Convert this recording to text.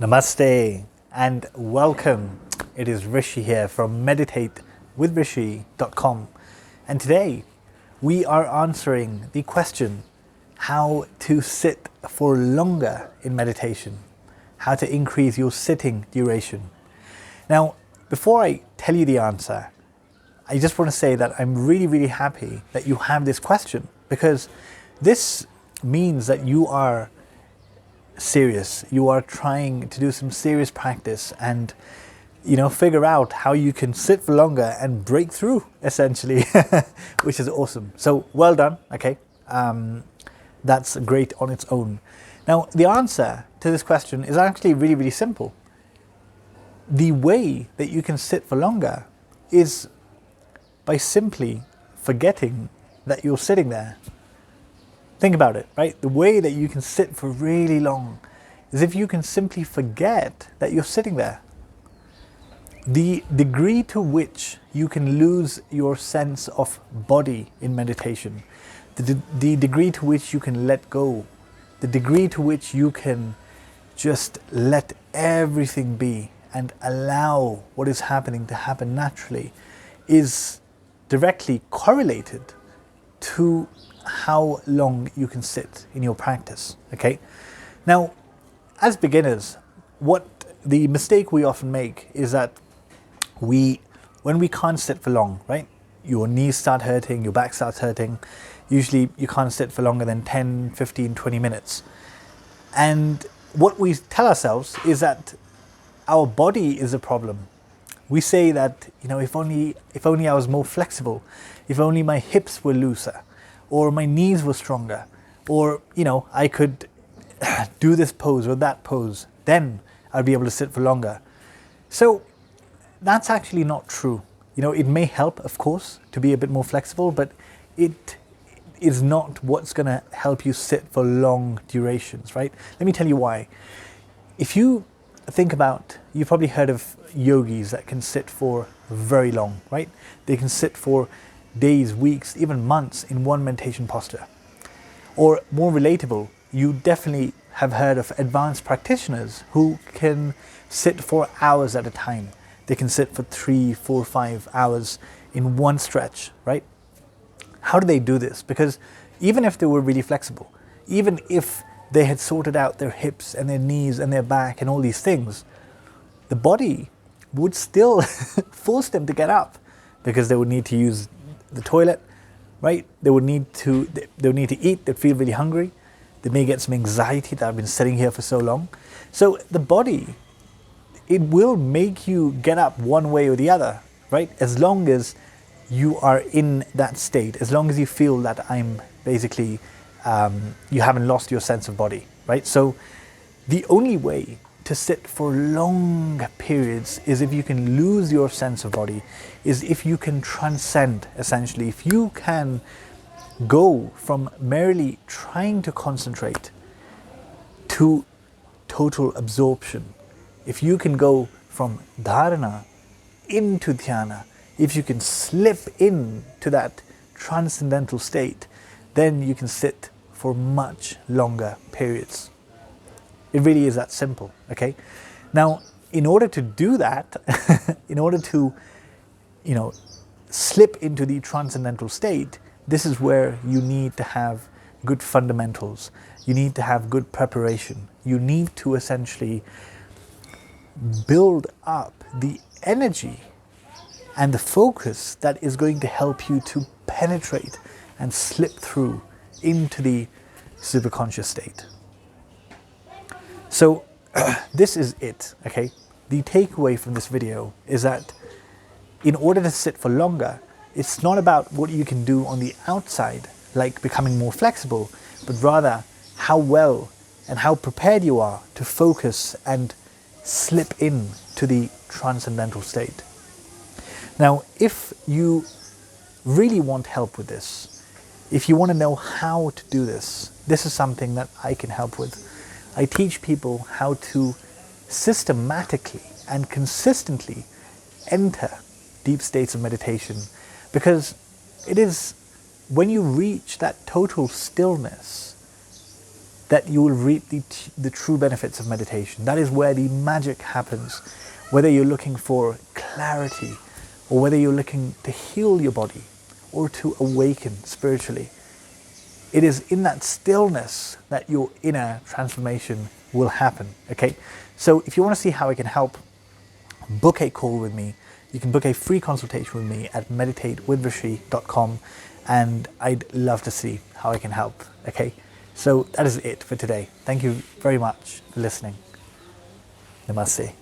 Namaste and welcome. It is Rishi here from meditatewithrishi.com, and today we are answering the question how to sit for longer in meditation, how to increase your sitting duration. Now, before I tell you the answer, I just want to say that I'm really happy that you have this question, because this means that you are serious. You are trying to do some serious practice and figure out how you can sit for longer and break through, essentially, which is awesome. So well done. Okay, that's great on its own. Now, the answer to this question is actually really simple. The way that you can sit for longer is by simply forgetting that you're sitting there. Think about it, right? The way that you can sit for really long is if you can simply forget that you're sitting there. The degree to which you can lose your sense of body in meditation, the degree to which you can let go, the degree to which you can just let everything be and allow what is happening to happen naturally, is directly correlated to how long you can sit in your practice. Okay, now as beginners, what the mistake we often make is that when we can't sit for long, right, your knees start hurting, your back starts hurting. Usually you can't sit for longer than 10, 15, 20 minutes. And what we tell ourselves is that our body is a problem. We say that, if only I was more flexible, if only my hips were looser, or my knees were stronger, or I could do this pose or that pose, then I'd be able to sit for longer. So that's actually not true. It may help, of course, to be a bit more flexible, but it is not what's going to help you sit for long durations, right? Let me tell you why. If you think about, you've probably heard of yogis that can sit for very long, right? They can sit for days, weeks, even months in one meditation posture. Or more relatable, you definitely have heard of advanced practitioners who can sit for hours at a time. They can sit for 3, 4, 5 hours in one stretch, right? How do they do this? Because even if they were really flexible, even if they had sorted out their hips and their knees and their back and all these things, the body would still force them to get up, because they would need to use the toilet, right? They would need to eat. They'd feel really hungry. They may get some anxiety that I've been sitting here for so long. So the body, it will make you get up one way or the other, right? As long as you are in that state, as long as you feel that I'm basically, you haven't lost your sense of body, right? So the only way to sit for long periods is if you can lose your sense of body, is if you can transcend, essentially. If you can go from merely trying to concentrate to total absorption, if you can go from dharana into dhyana, if you can slip into that transcendental state, then you can sit for much longer periods. It really is that simple, okay? Now, in order to do that, in order to, slip into the transcendental state, this is where you need to have good fundamentals. You need to have good preparation. You need to essentially build up the energy and the focus that is going to help you to penetrate and slip through into the superconscious state. So this is it, okay? The takeaway from this video is that in order to sit for longer, it's not about what you can do on the outside, like becoming more flexible, but rather how well and how prepared you are to focus and slip in to the transcendental state. Now, if you really want help with this, if you want to know how to do this, this is something that I can help with. I teach people how to systematically and consistently enter deep states of meditation, because it is when you reach that total stillness that you will reap the true benefits of meditation. That is where the magic happens. Whether you're looking for clarity, or whether you're looking to heal your body, or to awaken spiritually, it is in that stillness that your inner transformation will happen, okay? So if you want to see how I can help, book a call with me. You can book a free consultation with me at meditatewithrishi.com, and I'd love to see how I can help, okay? So that is it for today. Thank you very much for listening. Namaste.